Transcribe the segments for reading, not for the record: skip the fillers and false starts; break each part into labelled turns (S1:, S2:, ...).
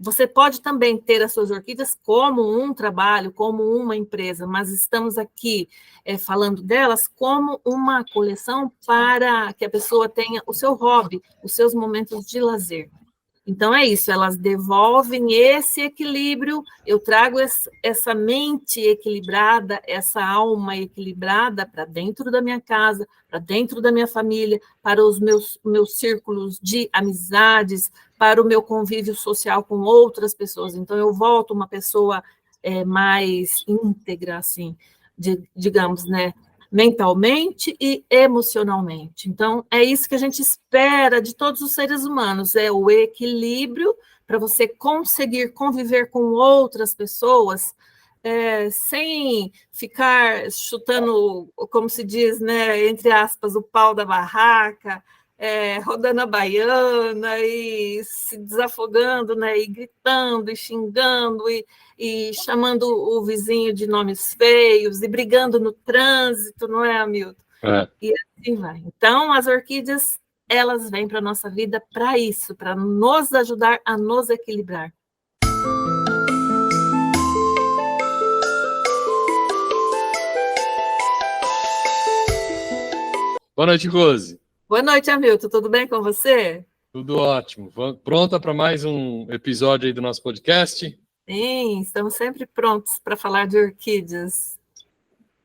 S1: Você pode também ter as suas orquídeas como um trabalho, como uma empresa, mas estamos aqui falando delas como uma coleção para que a pessoa tenha o seu hobby, os seus momentos de lazer. Então, é isso, elas devolvem esse equilíbrio, eu trago essa mente equilibrada, essa alma equilibrada para dentro da minha casa, para dentro da minha família, para os meus círculos de amizades, para o meu convívio social com outras pessoas. Então, eu volto uma pessoa mais íntegra, assim, digamos, né? Mentalmente e emocionalmente. Então, é isso que a gente espera de todos os seres humanos, é o equilíbrio para você conseguir conviver com outras pessoas sem ficar chutando, como se diz, né, entre aspas, o pau da barraca, rodando a baiana e se desafogando, né, e gritando, e xingando, e chamando o vizinho de nomes feios, e brigando no trânsito, não é, Hamilton? E assim vai. Então, as orquídeas, elas vêm para a nossa vida para isso, para nos ajudar a nos equilibrar.
S2: Boa noite, Rose.
S1: Boa noite, Hamilton. Tudo bem com você?
S2: Tudo ótimo. Pronta para mais um episódio aí do nosso podcast?
S1: Sim, estamos sempre prontos para falar de orquídeas.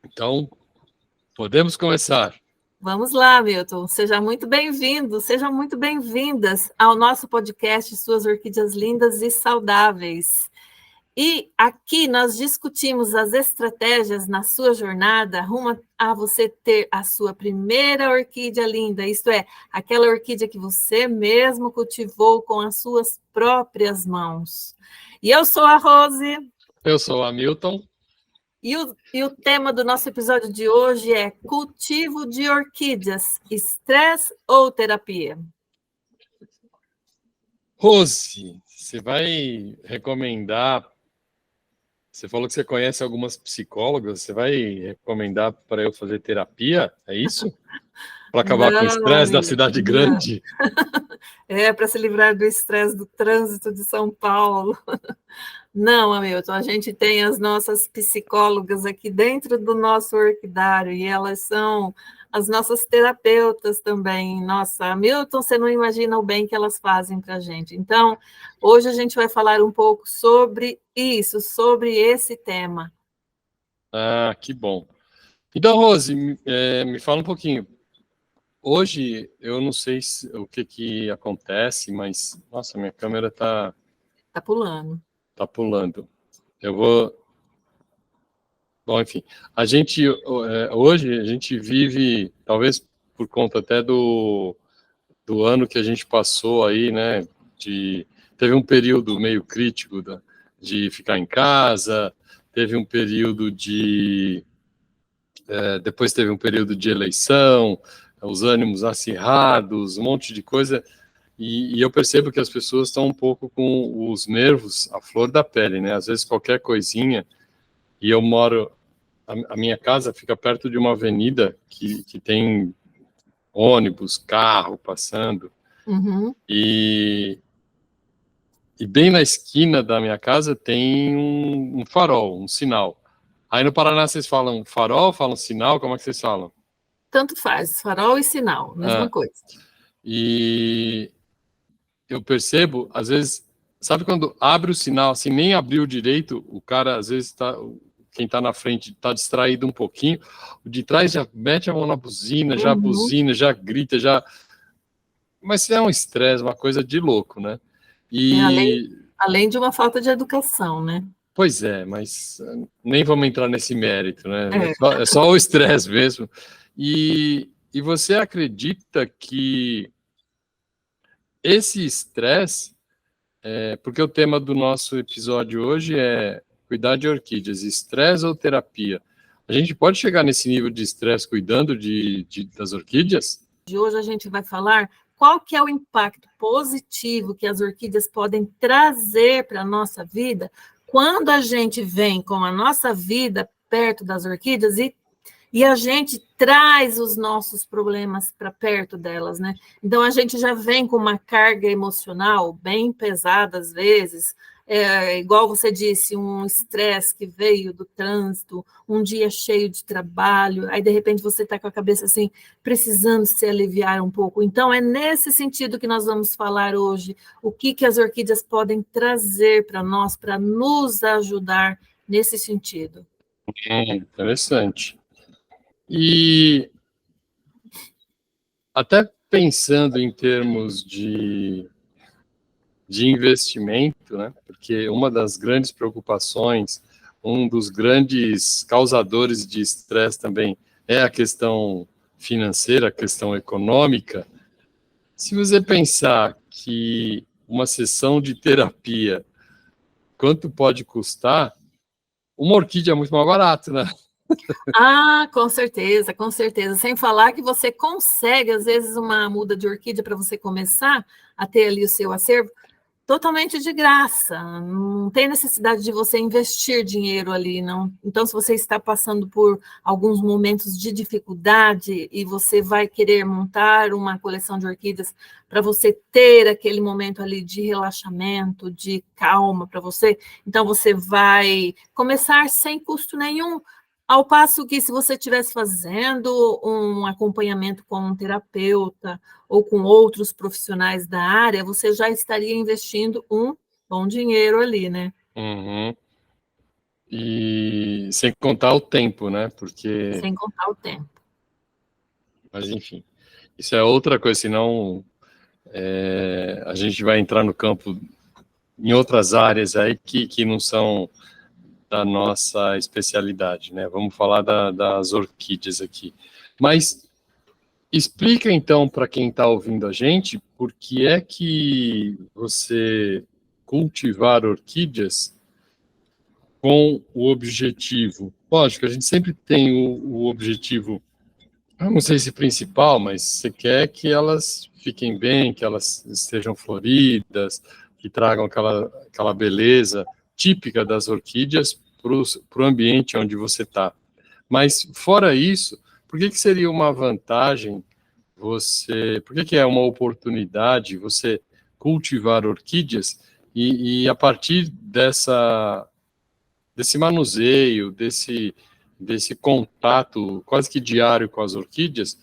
S2: Então, podemos começar.
S1: Vamos lá, Milton. Seja muito bem-vindo, sejam muito bem-vindas ao nosso podcast Suas Orquídeas Lindas e Saudáveis. E aqui nós discutimos as estratégias na sua jornada rumo a você ter a sua primeira orquídea linda, isto é, aquela orquídea que você mesmo cultivou com as suas próprias mãos. E eu sou a Rose.
S2: Eu sou o Hamilton.
S1: E o tema do nosso episódio de hoje é cultivo de orquídeas, estresse ou terapia?
S2: Rose, você vai recomendar... Você falou que você conhece algumas psicólogas, você vai recomendar para eu fazer terapia? É isso? Para acabar com o estresse da cidade grande?
S1: Para se livrar do estresse do trânsito de São Paulo. Não, Hamilton, a gente tem as nossas psicólogas aqui dentro do nosso orquidário e elas são as nossas terapeutas também. Nossa, Hamilton, você não imagina o bem que elas fazem para a gente. Então, hoje a gente vai falar um pouco sobre isso, sobre esse tema.
S2: Ah, que bom. Então, Rose, me fala um pouquinho. Hoje, eu não sei o que acontece, mas, nossa, minha câmera está...
S1: Está pulando.
S2: Está pulando. Eu vou... Bom, enfim, hoje a gente vive, talvez por conta até do ano que a gente passou aí, né, teve um período meio crítico de ficar em casa, teve um período depois teve um período de eleição, os ânimos acirrados, um monte de coisa, e eu percebo que as pessoas estão um pouco com os nervos à flor da pele, né? Às vezes qualquer coisinha, e eu moro, a minha casa fica perto de uma avenida que tem ônibus, carro passando, e bem na esquina da minha casa tem um farol, um sinal. Aí no Paraná vocês falam farol, falam sinal, como é que vocês falam?
S1: Tanto faz, farol e sinal, mesma coisa.
S2: E eu percebo, às vezes, sabe quando abre o sinal, assim, nem abriu direito, o cara, às vezes, quem está na frente está distraído um pouquinho, o de trás já mete a mão na buzina, já buzina, já grita, já... Mas é um estresse, uma coisa de louco, né?
S1: Além de uma falta de educação, né?
S2: Pois é, mas nem vamos entrar nesse mérito, né? É só o estresse mesmo. E você acredita que esse estresse, porque o tema do nosso episódio hoje é cuidar de orquídeas, estresse ou terapia? A gente pode chegar nesse nível de estresse cuidando das orquídeas?
S1: De hoje a gente vai falar qual que é o impacto positivo que as orquídeas podem trazer para a nossa vida quando a gente vem com a nossa vida perto das orquídeas e E a gente traz os nossos problemas para perto delas, né? Então, a gente já vem com uma carga emocional bem pesada, às vezes, igual você disse, um estresse que veio do trânsito, um dia cheio de trabalho, aí, de repente, você está com a cabeça, assim, precisando se aliviar um pouco. Então, é nesse sentido que nós vamos falar hoje, o que as orquídeas podem trazer para nós, para nos ajudar nesse sentido.
S2: Interessante. E até pensando em termos de investimento, né? Porque uma das grandes preocupações, um dos grandes causadores de estresse também é a questão financeira, a questão econômica. Se você pensar que uma sessão de terapia, quanto pode custar, uma orquídea é muito mais barato, né?
S1: Ah, com certeza, com certeza. Sem falar que você consegue, às vezes, uma muda de orquídea para você começar a ter ali o seu acervo totalmente de graça. Não tem necessidade de você investir dinheiro ali, não. Então, se você está passando por alguns momentos de dificuldade e você vai querer montar uma coleção de orquídeas para você ter aquele momento ali de relaxamento, de calma para você, então você vai começar sem custo nenhum. Ao passo que, se você estivesse fazendo um acompanhamento com um terapeuta ou com outros profissionais da área, você já estaria investindo um bom dinheiro ali, né?
S2: Uhum. E sem contar o tempo, né? Porque...
S1: Sem contar o tempo.
S2: Mas, enfim, isso é outra coisa, senão a gente vai entrar no campo em outras áreas aí que não são da nossa especialidade, né? Vamos falar das orquídeas aqui. Mas explica, então, para quem está ouvindo a gente, por que é que você cultivar orquídeas com o objetivo... Lógico, a gente sempre tem o objetivo, eu não sei se principal, mas você quer que elas fiquem bem, que elas estejam floridas, que tragam aquela beleza típica das orquídeas para o ambiente onde você está. Mas, fora isso, por que seria uma vantagem por que é uma oportunidade você cultivar orquídeas e a partir desse manuseio, desse contato quase que diário com as orquídeas,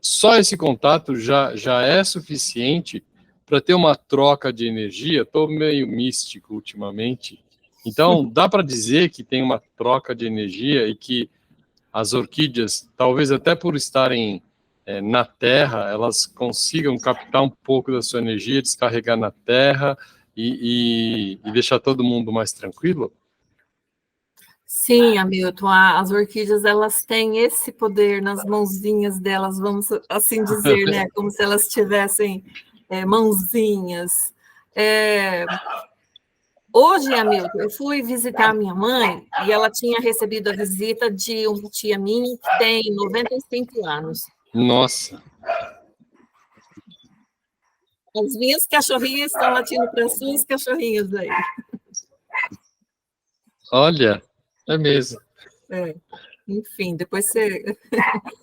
S2: só esse contato já é suficiente para ter uma troca de energia? Estou meio místico ultimamente. Então, dá para dizer que tem uma troca de energia e que as orquídeas, talvez até por estarem na terra, elas consigam captar um pouco da sua energia, descarregar na terra e deixar todo mundo mais tranquilo?
S1: Sim, Hamilton, as orquídeas, elas têm esse poder nas mãozinhas delas, vamos assim dizer, né? Como se elas tivessem mãozinhas. Hoje, Hamilton, eu fui visitar a minha mãe e ela tinha recebido a visita de uma tia minha que tem 95 anos.
S2: Nossa!
S1: As minhas cachorrinhas estão latindo para as suas cachorrinhas aí.
S2: Olha, é mesmo.
S1: Enfim, depois você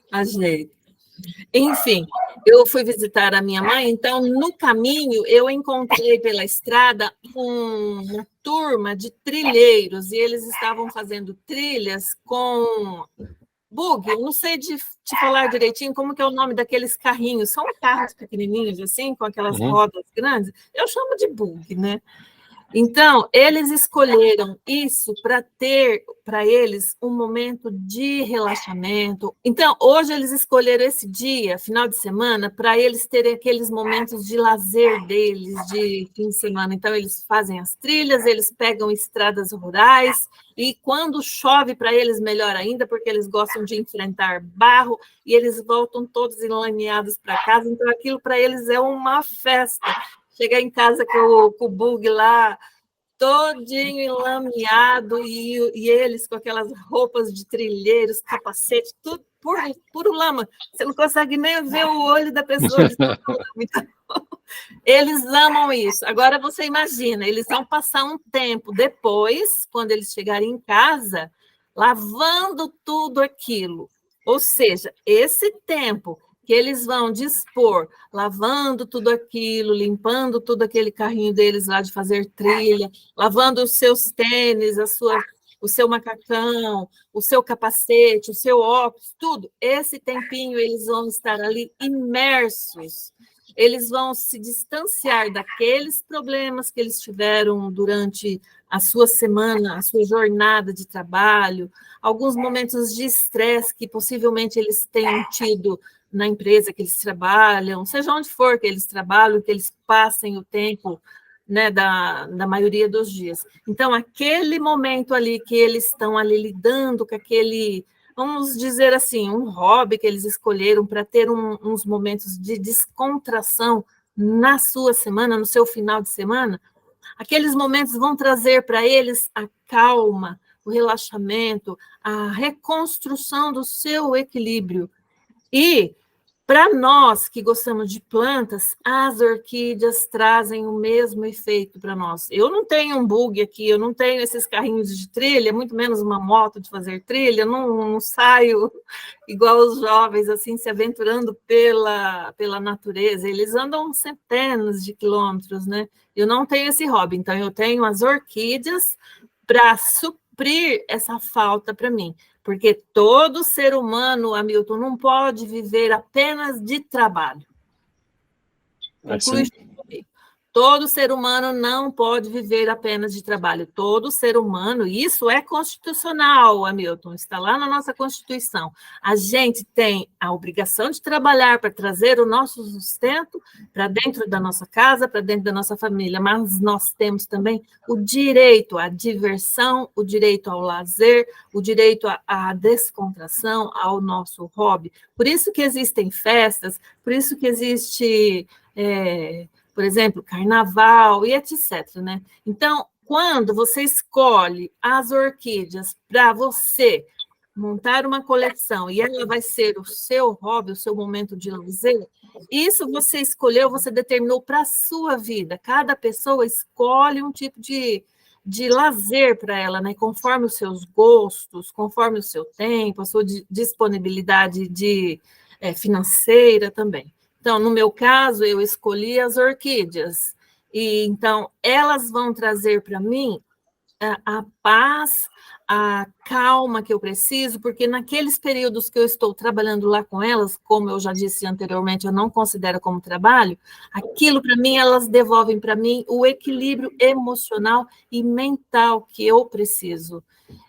S1: ajeita. Enfim, eu fui visitar a minha mãe, então, no caminho, eu encontrei pela estrada uma turma de trilheiros, e eles estavam fazendo trilhas com bug, eu não sei te falar direitinho como que é o nome daqueles carrinhos, são carros pequenininhos, assim, com aquelas rodas grandes, eu chamo de bug, né? Então, eles escolheram isso para ter para eles um momento de relaxamento. Então, hoje eles escolheram esse dia, final de semana, para eles terem aqueles momentos de lazer deles, de fim de semana. Então, eles fazem as trilhas, eles pegam estradas rurais, e quando chove para eles, melhor ainda, porque eles gostam de enfrentar barro, e eles voltam todos enlameados para casa. Então, aquilo para eles é uma festa. Chegar em casa com o bug lá, todinho enlameado, e eles com aquelas roupas de trilheiros, capacete, tudo puro lama. Você não consegue nem ver o olho da pessoa de tão lama. Então, eles amam isso. Agora, você imagina, eles vão passar um tempo depois, quando eles chegarem em casa, lavando tudo aquilo. Ou seja, esse tempo que eles vão dispor, lavando tudo aquilo, limpando tudo aquele carrinho deles lá de fazer trilha, lavando os seus tênis, o seu macacão, o seu capacete, o seu óculos, tudo. Esse tempinho eles vão estar ali imersos. Eles vão se distanciar daqueles problemas que eles tiveram durante a sua semana, a sua jornada de trabalho, alguns momentos de estresse que possivelmente eles tenham tido na empresa que eles trabalham, seja onde for que eles trabalham, que eles passem o tempo, né, da maioria dos dias. Então, aquele momento ali que eles estão ali lidando com aquele, vamos dizer assim, um hobby que eles escolheram para ter uns momentos de descontração na sua semana, no seu final de semana, aqueles momentos vão trazer para eles a calma, o relaxamento, a reconstrução do seu equilíbrio. E, para nós que gostamos de plantas, as orquídeas trazem o mesmo efeito para nós. Eu não tenho um bug aqui, eu não tenho esses carrinhos de trilha, muito menos uma moto de fazer trilha, não saio igual os jovens, assim, se aventurando pela natureza. Eles andam centenas de quilômetros, né? Eu não tenho esse hobby, então eu tenho as orquídeas para suprir essa falta para mim. Porque todo ser humano, Hamilton, não pode viver apenas de trabalho. Conclui comigo. Todo ser humano não pode viver apenas de trabalho. Todo ser humano, isso é constitucional, Hamilton, está lá na nossa Constituição. A gente tem a obrigação de trabalhar para trazer o nosso sustento para dentro da nossa casa, para dentro da nossa família, mas nós temos também o direito à diversão, o direito ao lazer, o direito à descontração, ao nosso hobby. Por isso que existem festas, por isso que existe... por exemplo, carnaval e etc, né? Então, quando você escolhe as orquídeas para você montar uma coleção e ela vai ser o seu hobby, o seu momento de lazer, isso você escolheu, você determinou para a sua vida. Cada pessoa escolhe um tipo de lazer para ela, né? Conforme os seus gostos, conforme o seu tempo, a sua disponibilidade financeira também. Então, no meu caso, eu escolhi as orquídeas. E então, elas vão trazer para mim a paz, a calma que eu preciso, porque naqueles períodos que eu estou trabalhando lá com elas, como eu já disse anteriormente, eu não considero como trabalho, aquilo para mim, elas devolvem para mim o equilíbrio emocional e mental que eu preciso.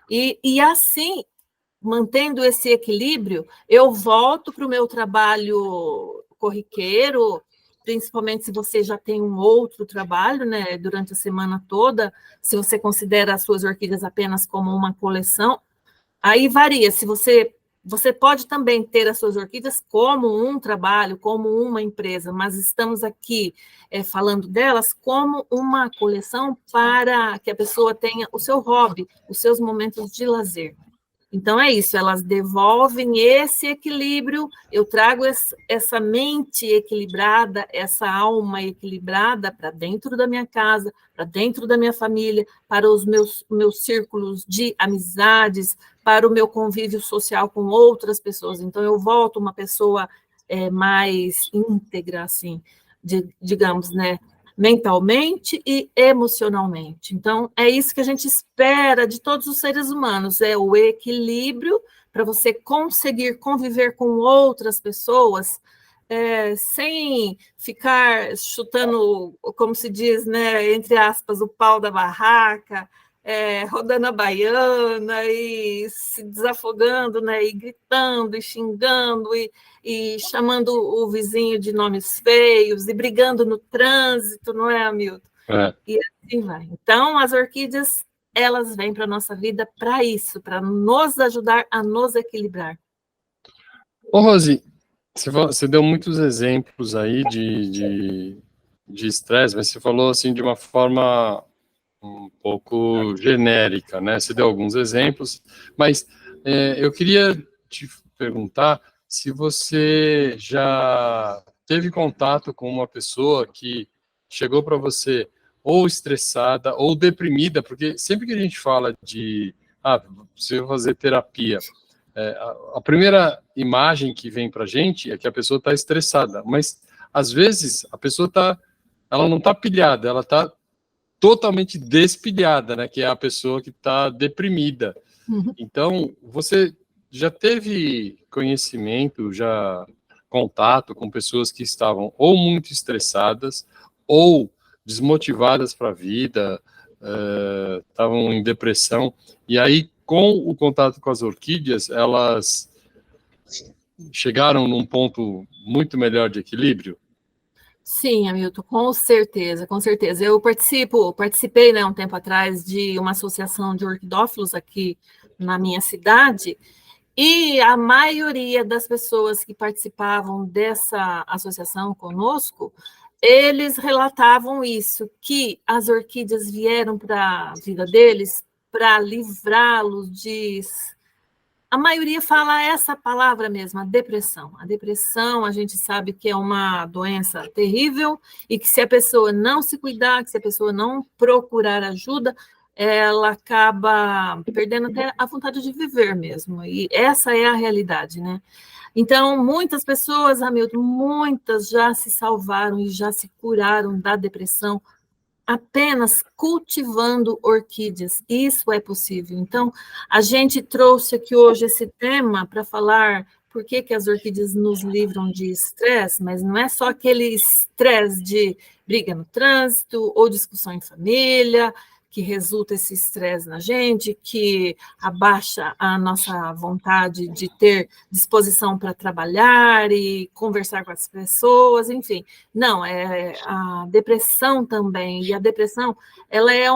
S1: E assim, mantendo esse equilíbrio, eu volto para o meu trabalho corriqueiro, principalmente se você já tem um outro trabalho, né, durante a semana toda, se você considera as suas orquídeas apenas como uma coleção, aí varia, se você pode também ter as suas orquídeas como um trabalho, como uma empresa, mas estamos aqui falando delas como uma coleção para que a pessoa tenha o seu hobby, os seus momentos de lazer. Então, é isso, elas devolvem esse equilíbrio, eu trago essa mente equilibrada, essa alma equilibrada para dentro da minha casa, para dentro da minha família, para os meus círculos de amizades, para o meu convívio social com outras pessoas. Então, eu volto uma pessoa mais íntegra, assim, digamos, né? Mentalmente e emocionalmente. Então, é isso que a gente espera de todos os seres humanos, é o equilíbrio para você conseguir conviver com outras pessoas sem ficar chutando, como se diz, né, entre aspas, o pau da barraca, rodando a baiana e se desafogando, né, e gritando, e xingando, e chamando o vizinho de nomes feios, e brigando no trânsito, não é, Hamilton? E assim vai. Então, as orquídeas, elas vêm para a nossa vida para isso, para nos ajudar a nos equilibrar.
S2: Ô, Rosi, você deu muitos exemplos aí de estresse, mas você falou assim de uma forma um pouco genérica, né? Você deu alguns exemplos, mas eu queria te perguntar se você já teve contato com uma pessoa que chegou para você ou estressada ou deprimida, porque sempre que a gente fala de preciso fazer terapia. A primeira imagem que vem para a gente é que a pessoa está estressada, mas às vezes a pessoa ela não está pilhada, ela está totalmente despilhada, né? Que é a pessoa que está deprimida.
S1: Uhum.
S2: Então, você já teve conhecimento, já contato com pessoas que estavam ou muito estressadas ou desmotivadas para a vida, estavam em depressão, e aí, com o contato com as orquídeas, elas chegaram num ponto muito melhor de equilíbrio?
S1: Sim, Hamilton, com certeza, com certeza. Eu participei, né, um tempo atrás de uma associação de orquidófilos aqui na minha cidade, e a maioria das pessoas que participavam dessa associação conosco, eles relatavam isso, que as orquídeas vieram para a vida deles para livrá-los de... A maioria fala essa palavra mesmo, a depressão. A depressão, a gente sabe que é uma doença terrível e que se a pessoa não se cuidar, que se a pessoa não procurar ajuda, ela acaba perdendo até a vontade de viver mesmo. E essa é a realidade, né? Então, muitas pessoas, Hamilton, muitas já se salvaram e já se curaram da depressão apenas cultivando orquídeas. Isso é possível. Então, a gente trouxe aqui hoje esse tema para falar por que as orquídeas nos livram de estresse, mas não é só aquele estresse de briga no trânsito ou discussão em família, que resulta esse estresse na gente, que abaixa a nossa vontade de ter disposição para trabalhar e conversar com as pessoas, enfim. Não, é a depressão também, e a depressão, ela é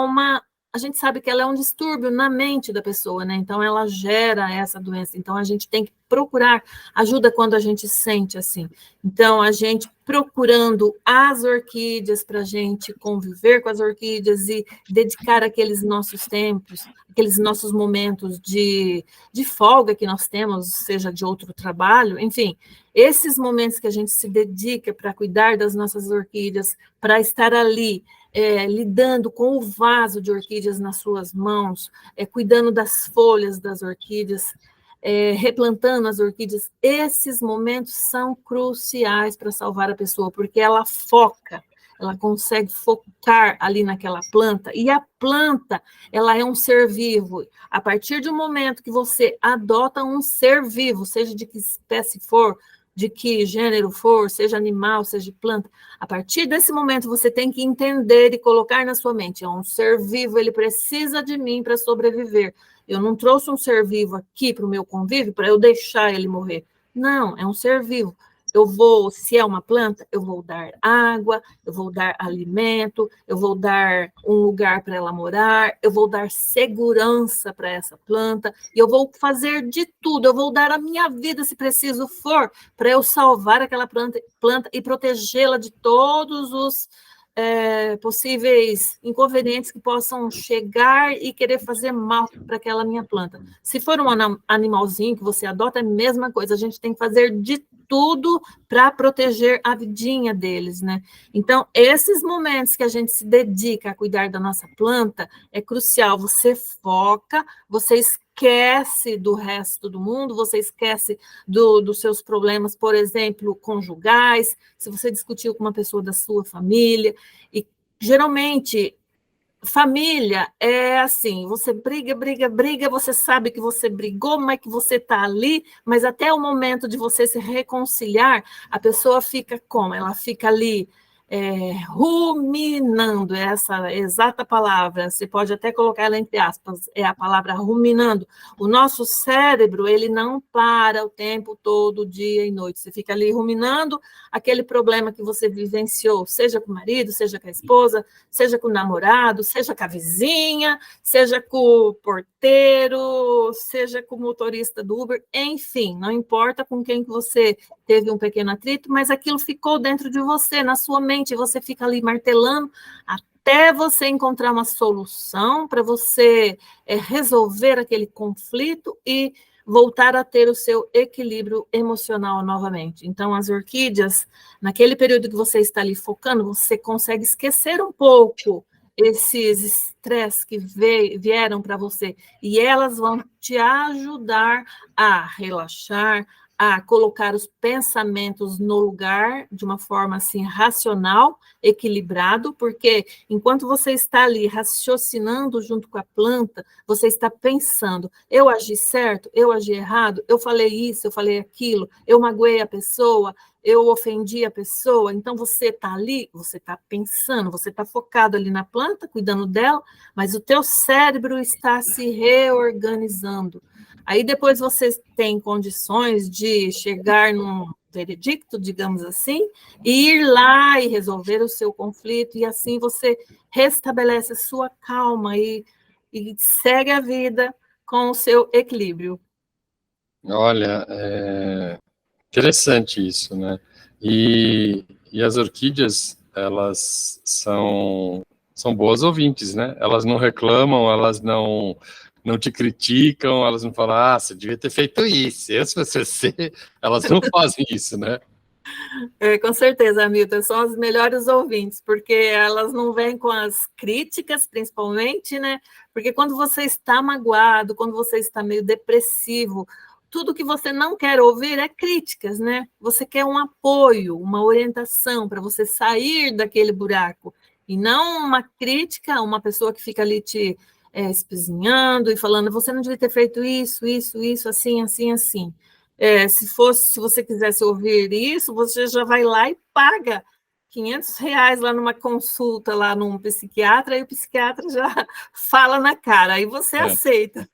S1: a gente sabe que ela é um distúrbio na mente da pessoa, né? Então, ela gera essa doença. Então, a gente tem que procurar ajuda quando a gente sente assim. Então, a gente procurando as orquídeas para a gente conviver com as orquídeas e dedicar aqueles nossos tempos, aqueles nossos momentos de folga que nós temos, seja de outro trabalho, enfim, esses momentos que a gente se dedica para cuidar das nossas orquídeas, para estar ali, lidando com o vaso de orquídeas nas suas mãos, cuidando das folhas das orquídeas, replantando as orquídeas, esses momentos são cruciais para salvar a pessoa, porque ela foca, ela consegue focar ali naquela planta, e a planta, ela é um ser vivo. A partir do momento que você adota um ser vivo, seja de que espécie for, de que gênero for, seja animal, seja planta, a partir desse momento você tem que entender e colocar na sua mente, é um ser vivo, ele precisa de mim para sobreviver. Eu não trouxe um ser vivo aqui para o meu convívio para eu deixar ele morrer. Não, é um ser vivo. Eu vou, se é uma planta, eu vou dar água, eu vou dar alimento, eu vou dar um lugar para ela morar, eu vou dar segurança para essa planta, e eu vou fazer de tudo, eu vou dar a minha vida, se preciso for, para eu salvar aquela planta e protegê-la de todos os possíveis inconvenientes que possam chegar e querer fazer mal para aquela minha planta. Se for um animalzinho que você adota, é a mesma coisa, a gente tem que fazer de tudo para proteger a vidinha deles, né? Então, esses momentos que a gente se dedica a cuidar da nossa planta, é crucial, você foca, você esquece do resto do mundo, você esquece dos seus problemas, por exemplo, conjugais, se você discutiu com uma pessoa da sua família, e geralmente família é assim, você briga, você sabe que você brigou, mas que você está ali, mas até o momento de você se reconciliar, a pessoa fica como? Ela fica ali ruminando, essa exata palavra, você pode até colocar ela entre aspas, é a palavra ruminando. O nosso cérebro, ele não para o tempo todo, dia e noite, você fica ali ruminando aquele problema que você vivenciou, seja com o marido, seja com a esposa, seja com o namorado, seja com a vizinha, seja com o porteiro, seja com o motorista do Uber, enfim, não importa com quem que você teve um pequeno atrito, mas aquilo ficou dentro de você, na sua mente, você fica ali martelando até você encontrar uma solução para você resolver aquele conflito e voltar a ter o seu equilíbrio emocional novamente. Então, as orquídeas, naquele período que você está ali focando, você consegue esquecer um pouco esses estresses que vieram para você, e elas vão te ajudar a relaxar, a colocar os pensamentos no lugar de uma forma assim racional, equilibrado, porque enquanto você está ali raciocinando junto com a planta, você está pensando: eu agi certo, eu agi errado, eu falei isso, eu falei aquilo, eu magoei a pessoa, eu ofendi a pessoa. Então você está ali, você está pensando, você está focado ali na planta, cuidando dela, mas o teu cérebro está se reorganizando. Aí depois você tem condições de chegar num veredicto, digamos assim, e ir lá e resolver o seu conflito, e assim você restabelece a sua calma e segue a vida com o seu equilíbrio.
S2: Olha, interessante isso, né? E as orquídeas, elas são boas ouvintes, né? Elas não reclamam, elas não te criticam, elas não falam: ah, você devia ter feito isso. Eu, se fosse você, elas não fazem isso, né?
S1: Com certeza, Hamilton, são as melhores ouvintes, porque elas não vêm com as críticas, principalmente, né? Porque quando você está magoado, quando você está meio depressivo, tudo que você não quer ouvir é críticas, né? Você quer um apoio, uma orientação para você sair daquele buraco, e não uma crítica, uma pessoa que fica ali te espizinhando e falando: você não devia ter feito isso, assim, assim, assim. Se você quisesse ouvir isso, você já vai lá e paga R$ 500 lá numa consulta, lá num psiquiatra, e o psiquiatra já fala na cara, aí você
S2: É,
S1: aceita,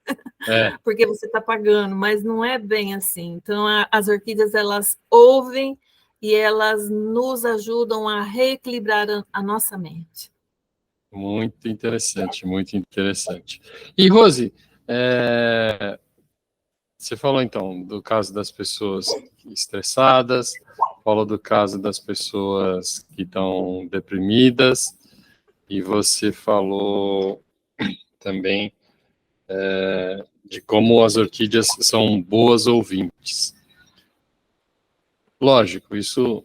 S2: é,
S1: porque você está pagando, mas não é bem assim. Então, as orquídeas, elas ouvem e elas nos ajudam a reequilibrar a nossa mente.
S2: muito interessante, muito interessante. E, Rose, você falou, então, do caso das pessoas estressadas, falou do caso das pessoas que estão deprimidas, e você falou também de como as orquídeas são boas ouvintes. Lógico, isso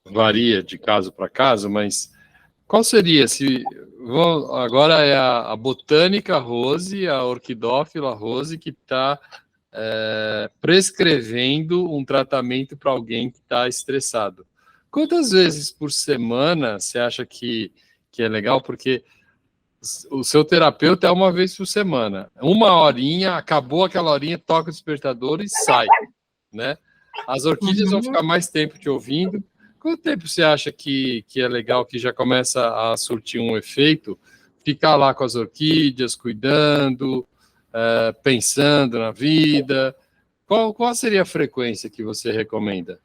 S2: varia de caso para caso, mas qual seria, se agora é a botânica Rose, a orquidófila Rose, que está prescrevendo um tratamento para alguém que está estressado. Quantas vezes por semana você acha que é legal? Porque o seu terapeuta é uma vez por semana. Uma horinha, acabou aquela horinha, toca o despertador e sai, né? As orquídeas vão ficar mais tempo te ouvindo. Quanto tempo você acha que é legal, que já começa a surtir um efeito? Ficar lá com as orquídeas, cuidando, pensando na vida. Qual seria a frequência que você recomenda?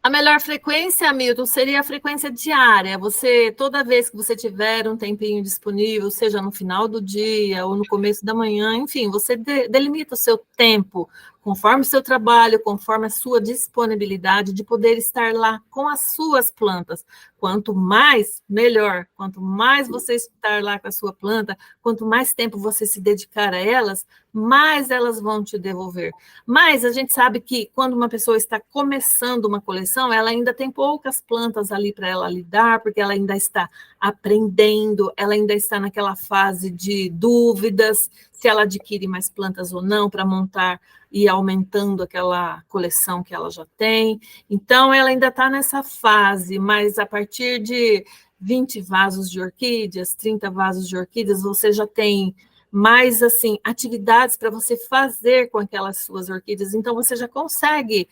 S1: A melhor frequência, Hamilton, seria a frequência diária. Você, toda vez que você tiver um tempinho disponível, seja no final do dia ou no começo da manhã, enfim, você delimita o seu tempo, conforme o seu trabalho, conforme a sua disponibilidade de poder estar lá com as suas plantas. Quanto mais, melhor. Quanto mais você estar lá com a sua planta, quanto mais tempo você se dedicar a elas, mais elas vão te devolver. Mas a gente sabe que quando uma pessoa está começando uma coleção, ela ainda tem poucas plantas ali para ela lidar, porque ela ainda está aprendendo, ela ainda está naquela fase de dúvidas, se ela adquire mais plantas ou não para montar e ir aumentando aquela coleção que ela já tem. Então, ela ainda está nessa fase, mas a partir de 20 vasos de orquídeas, 30 vasos de orquídeas, você já tem mais assim atividades para você fazer com aquelas suas orquídeas, então você já consegue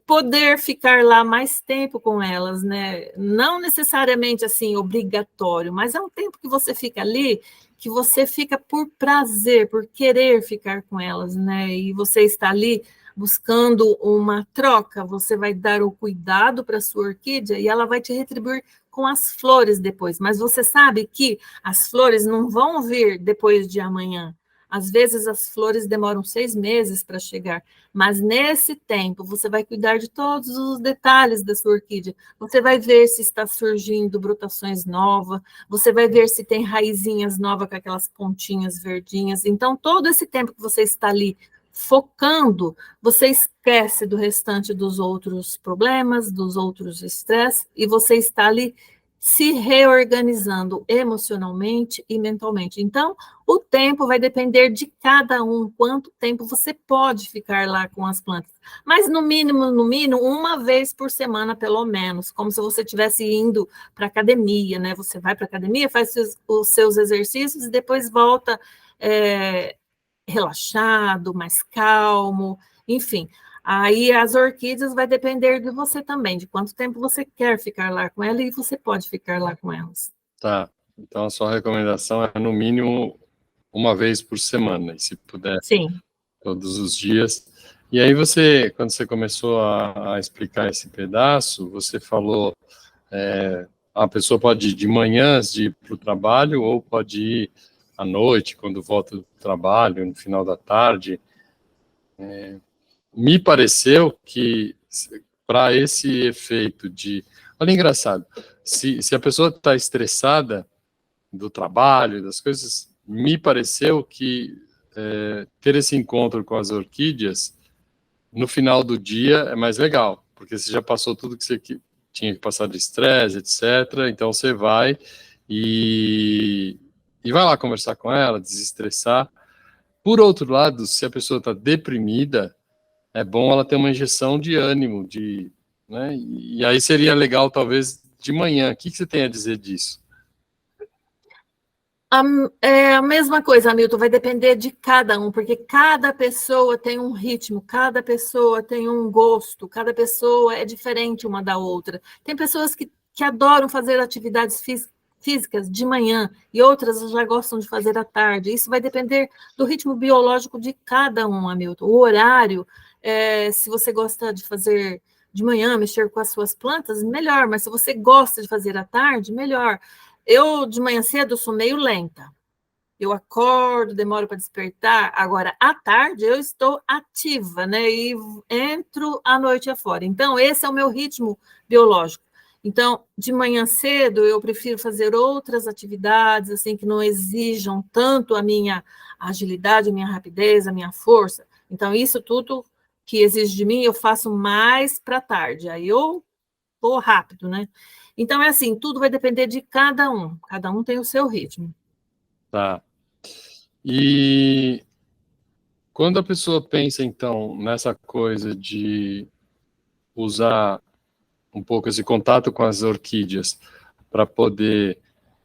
S1: poder ficar lá mais tempo com elas, né? Não necessariamente assim obrigatório, mas é um tempo que você fica ali, que você fica por prazer, por querer ficar com elas, né? E você está ali buscando uma troca, você vai dar o cuidado para a sua orquídea e ela vai te retribuir com as flores depois, mas você sabe que as flores não vão vir depois de amanhã. Às vezes as flores demoram 6 meses para chegar, mas nesse tempo você vai cuidar de todos os detalhes da sua orquídea. Você vai ver se está surgindo brotações novas, você vai ver se tem raizinhas novas com aquelas pontinhas verdinhas. Então, todo esse tempo que você está ali focando, você esquece do restante dos outros problemas, dos outros estresses, e você está ali se reorganizando emocionalmente e mentalmente. Então, o tempo vai depender de cada um, quanto tempo você pode ficar lá com as plantas. Mas, no mínimo, uma vez por semana, pelo menos, como se você estivesse indo para a academia, né? Você vai para a academia, faz os seus exercícios e depois volta relaxado, mais calmo, enfim. Aí as orquídeas vai depender de você também, de quanto tempo você quer ficar lá com ela e você pode ficar lá com elas.
S2: Tá. Então a sua recomendação é no mínimo uma vez por semana, e se puder,
S1: Sim.
S2: todos os dias. E aí você, quando você começou a explicar esse pedaço, você falou, a pessoa pode ir de manhã antes de ir para o trabalho, ou pode ir à noite, quando volta do trabalho, no final da tarde. Me pareceu que para esse efeito de... Olha, engraçado, se a pessoa está estressada do trabalho, das coisas, me pareceu que ter esse encontro com as orquídeas no final do dia é mais legal, porque você já passou tudo que você tinha que passar de estresse, etc. Então você vai e vai lá conversar com ela, desestressar. Por outro lado, se a pessoa está deprimida, é bom ela ter uma injeção de ânimo, né? E aí seria legal, talvez, de manhã. O que você tem a dizer disso?
S1: É a mesma coisa, Hamilton, vai depender de cada um, porque cada pessoa tem um ritmo, cada pessoa tem um gosto, cada pessoa é diferente uma da outra. Tem pessoas que adoram fazer atividades físicas de manhã e outras já gostam de fazer à tarde. Isso vai depender do ritmo biológico de cada um, Hamilton. O horário, se você gosta de fazer de manhã, mexer com as suas plantas, melhor, mas se você gosta de fazer à tarde, melhor. Eu, de manhã cedo, sou meio lenta. Eu acordo, demoro para despertar. Agora, à tarde, eu estou ativa, né? E entro à noite afora. Então, esse é o meu ritmo biológico. Então, de manhã cedo, eu prefiro fazer outras atividades, assim, que não exijam tanto a minha agilidade, a minha rapidez, a minha força. Então, isso tudo que exige de mim, eu faço mais para tarde. Aí eu vou rápido, né? Então, é assim, tudo vai depender de cada um tem o seu ritmo.
S2: Tá. E quando a pessoa pensa, então, nessa coisa de usar um pouco esse contato com as orquídeas para poder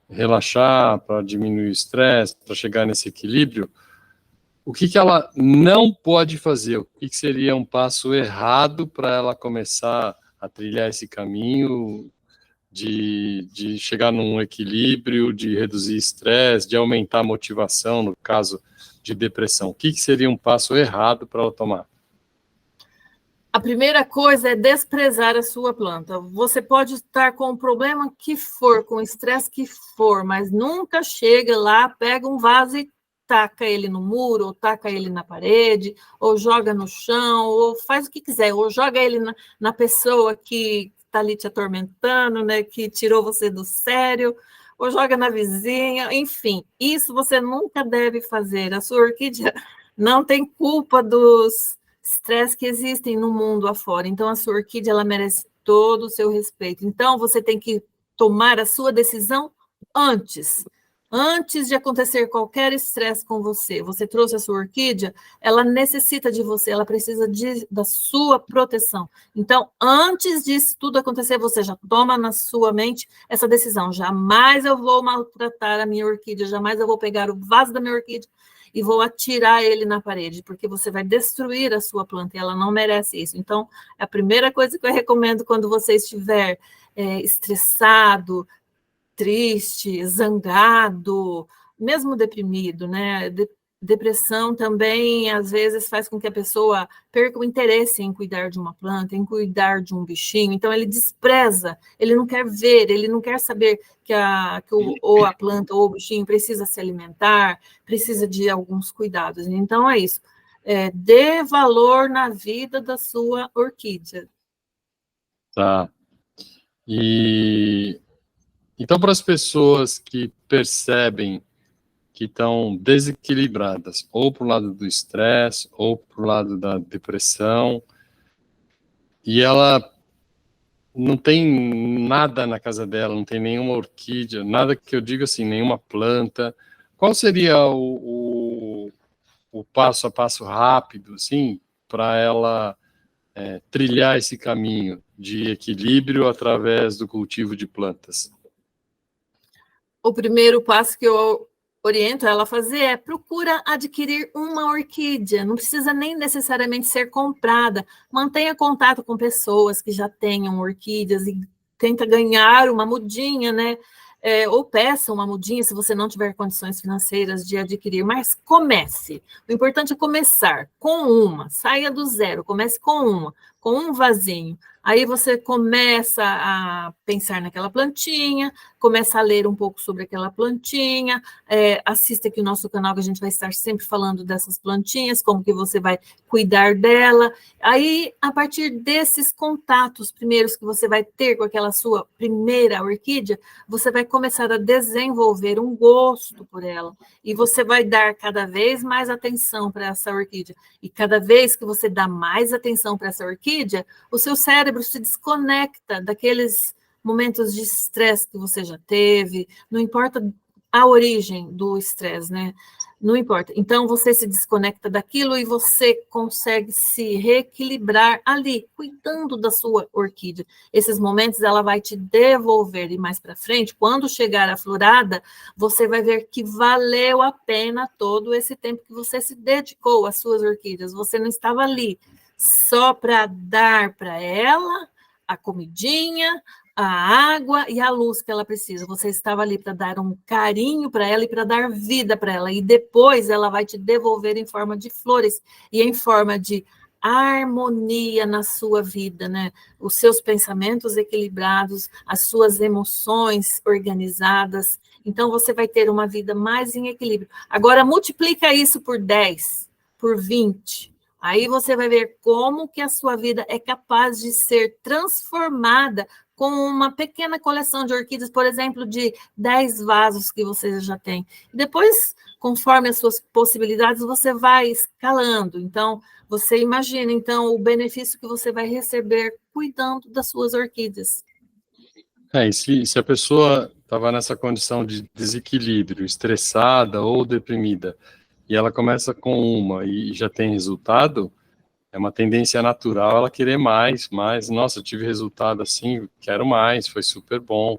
S2: relaxar, para diminuir o estresse, para chegar nesse equilíbrio, o que ela não pode fazer? O que seria um passo errado para ela começar a trilhar esse caminho de chegar num equilíbrio, de reduzir estresse, de aumentar a motivação, no caso de depressão? O que seria um passo errado para ela tomar?
S1: A primeira coisa é desprezar a sua planta. Você pode estar com o problema que for, com o estresse que for, mas nunca chega lá, pega um vaso e taca ele no muro, ou taca ele na parede, ou joga no chão, ou faz o que quiser, ou joga ele na pessoa que está ali te atormentando, né, que tirou você do sério, ou joga na vizinha, enfim, isso você nunca deve fazer. A sua orquídea não tem culpa dos estresse que existem no mundo afora. Então, a sua orquídea, ela merece todo o seu respeito. Então, você tem que tomar a sua decisão antes de acontecer qualquer estresse com você. Você trouxe a sua orquídea, ela necessita de você, ela precisa da sua proteção. Então, antes disso tudo acontecer, você já toma na sua mente essa decisão. Jamais eu vou maltratar a minha orquídea, jamais eu vou pegar o vaso da minha orquídea e vou atirar ele na parede, porque você vai destruir a sua planta e ela não merece isso. Então, a primeira coisa que eu recomendo quando você estiver estressado, triste, zangado, mesmo deprimido, né? Depressão também, às vezes, faz com que a pessoa perca o interesse em cuidar de uma planta, em cuidar de um bichinho. Então, ele despreza, ele não quer ver, ele não quer saber que ou a planta ou o bichinho precisa se alimentar, precisa de alguns cuidados. Então, é isso. Dê valor na vida da sua orquídea.
S2: Tá. E então, para as pessoas que percebem que estão desequilibradas, ou para o lado do estresse, ou para o lado da depressão, e ela não tem nada na casa dela, não tem nenhuma orquídea, nada que eu diga assim, nenhuma planta. Qual seria o passo a passo rápido, assim, para ela trilhar esse caminho de equilíbrio através do cultivo de plantas?
S1: O primeiro passo que eu oriento ela a fazer é procura adquirir uma orquídea, não precisa nem necessariamente ser comprada, mantenha contato com pessoas que já tenham orquídeas e tenta ganhar uma mudinha, né? Ou peça uma mudinha se você não tiver condições financeiras de adquirir, mas comece. O importante é começar com uma, saia do zero, comece com um vasinho. Aí você começa a pensar naquela plantinha, começa a ler um pouco sobre aquela plantinha, assista aqui o nosso canal, que a gente vai estar sempre falando dessas plantinhas, como que você vai cuidar dela. Aí, a partir desses contatos primeiros que você vai ter com aquela sua primeira orquídea, você vai começar a desenvolver um gosto por ela. E você vai dar cada vez mais atenção para essa orquídea. E cada vez que você dá mais atenção para essa orquídea, o seu cérebro se desconecta daqueles momentos de estresse que você já teve, não importa a origem do estresse, né? Não importa. Então, você se desconecta daquilo e você consegue se reequilibrar ali, cuidando da sua orquídea. Esses momentos ela vai te devolver, e mais para frente, quando chegar a florada, você vai ver que valeu a pena todo esse tempo que você se dedicou às suas orquídeas. Você não estava ali só para dar para ela a comidinha, a água e a luz que ela precisa. Você estava ali para dar um carinho para ela e para dar vida para ela. E depois ela vai te devolver em forma de flores e em forma de harmonia na sua vida, né? Os seus pensamentos equilibrados, as suas emoções organizadas. Então você vai ter uma vida mais em equilíbrio. Agora multiplica isso por 10, por 20. Aí você vai ver como que a sua vida é capaz de ser transformada com uma pequena coleção de orquídeas, por exemplo, de 10 vasos que você já tem. Depois, conforme as suas possibilidades, você vai escalando. Então, você imagina, então, o benefício que você vai receber cuidando das suas orquídeas.
S2: E se a pessoa estava nessa condição de desequilíbrio, estressada ou deprimida, e ela começa com uma e já tem resultado, é uma tendência natural ela querer mais, nossa, eu tive resultado assim, quero mais, foi super bom.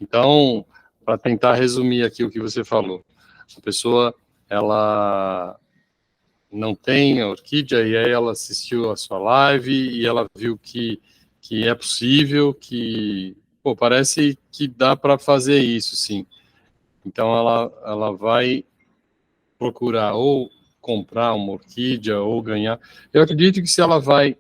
S2: Então, para tentar resumir aqui o que você falou, a pessoa, ela não tem a orquídea, e aí ela assistiu a sua live, e ela viu que é possível, que, pô, parece que dá para fazer isso, sim. Então, ela vai procurar ou comprar uma orquídea ou ganhar. Eu acredito que se ela vai,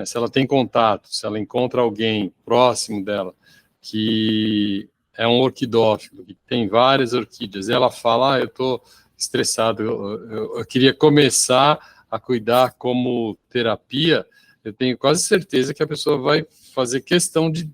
S2: se ela tem contato, se ela encontra alguém próximo dela que é um orquidófilo, que tem várias orquídeas, e ela fala, eu estou estressado, eu queria começar a cuidar como terapia, eu tenho quase certeza que a pessoa vai fazer questão de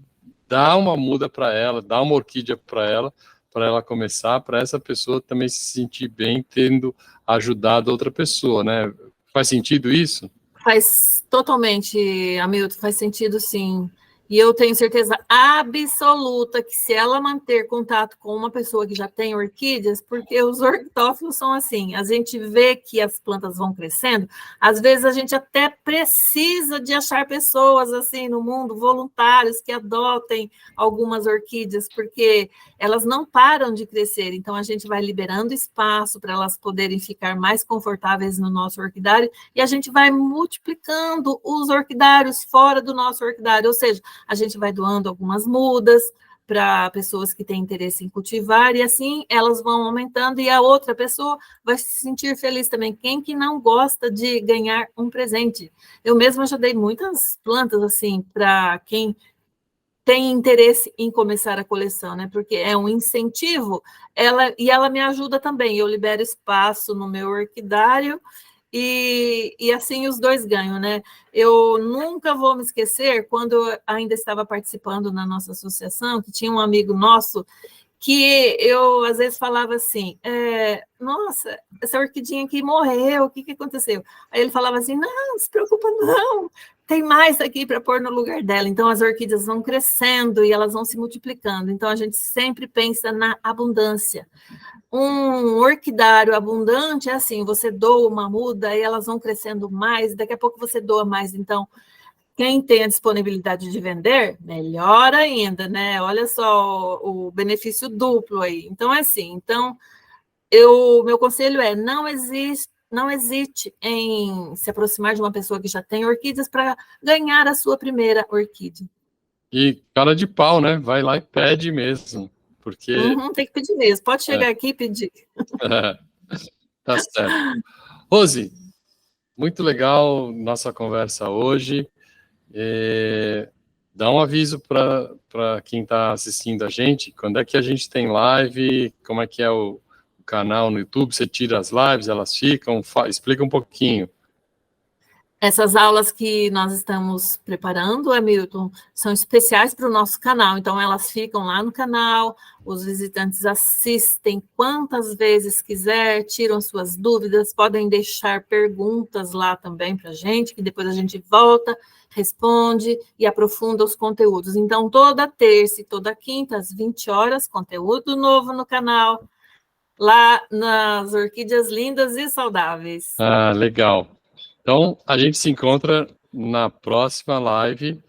S2: dar uma muda para ela, dar uma orquídea para ela começar, para essa pessoa também se sentir bem tendo ajudado outra pessoa, né? Faz sentido isso?
S1: Faz totalmente, Hamilton, faz sentido sim. E eu tenho certeza absoluta que se ela manter contato com uma pessoa que já tem orquídeas, porque os orquitófilos são assim, a gente vê que as plantas vão crescendo, às vezes a gente até precisa de achar pessoas assim no mundo, voluntários que adotem algumas orquídeas, porque elas não param de crescer, então a gente vai liberando espaço para elas poderem ficar mais confortáveis no nosso orquidário, e a gente vai multiplicando os orquidários fora do nosso orquidário, ou seja, a gente vai doando algumas mudas para pessoas que têm interesse em cultivar, e assim elas vão aumentando, e a outra pessoa vai se sentir feliz também. Quem que não gosta de ganhar um presente? Eu mesma já dei muitas plantas assim para quem tem interesse em começar a coleção, né? Porque é um incentivo, ela me ajuda também. Eu libero espaço no meu orquidário e assim os dois ganham, né? Eu nunca vou me esquecer, quando eu ainda estava participando na nossa associação, que tinha um amigo nosso que eu, às vezes, falava assim, nossa, essa orquidinha aqui morreu, o que aconteceu? Aí ele falava assim, não se preocupa não, tem mais aqui para pôr no lugar dela. Então, as orquídeas vão crescendo e elas vão se multiplicando. Então, a gente sempre pensa na abundância. Um orquidário abundante é assim, você doa uma muda e elas vão crescendo mais, daqui a pouco você doa mais. Então, quem tem a disponibilidade de vender, melhor ainda, né? Olha só o benefício duplo aí. Então, é assim, então, meu conselho é não hesite em se aproximar de uma pessoa que já tem orquídeas para ganhar a sua primeira orquídea.
S2: E cara de pau, né? Vai lá e pede mesmo, porque...
S1: Tem que pedir mesmo, pode chegar aqui e pedir.
S2: Tá certo. Rose, muito legal nossa conversa hoje. Dá um aviso para quem está assistindo a gente, quando é que a gente tem live, como é que é o canal no YouTube, você tira as lives, elas ficam, explica um pouquinho.
S1: Essas aulas que nós estamos preparando, Hamilton, são especiais para o nosso canal, então elas ficam lá no canal, os visitantes assistem quantas vezes quiser, tiram suas dúvidas, podem deixar perguntas lá também para a gente, que depois a gente volta, responde e aprofunda os conteúdos. Então, toda terça e toda quinta, às 20 horas, conteúdo novo no canal, lá nas Orquídeas Lindas e Saudáveis.
S2: Ah, legal. Então, a gente se encontra na próxima live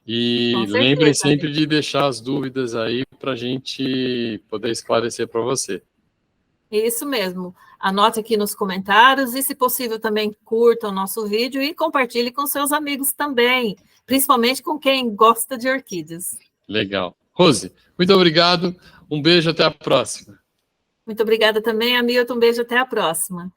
S2: e lembrem sempre de deixar as dúvidas aí para a gente poder esclarecer para você.
S1: Isso mesmo. Anote aqui nos comentários e, se possível, também curta o nosso vídeo e compartilhe com seus amigos também, principalmente com quem gosta de orquídeas.
S2: Legal. Rose, muito obrigado. Um beijo, até a próxima.
S1: Muito obrigada também, Hamilton. Um beijo, até a próxima.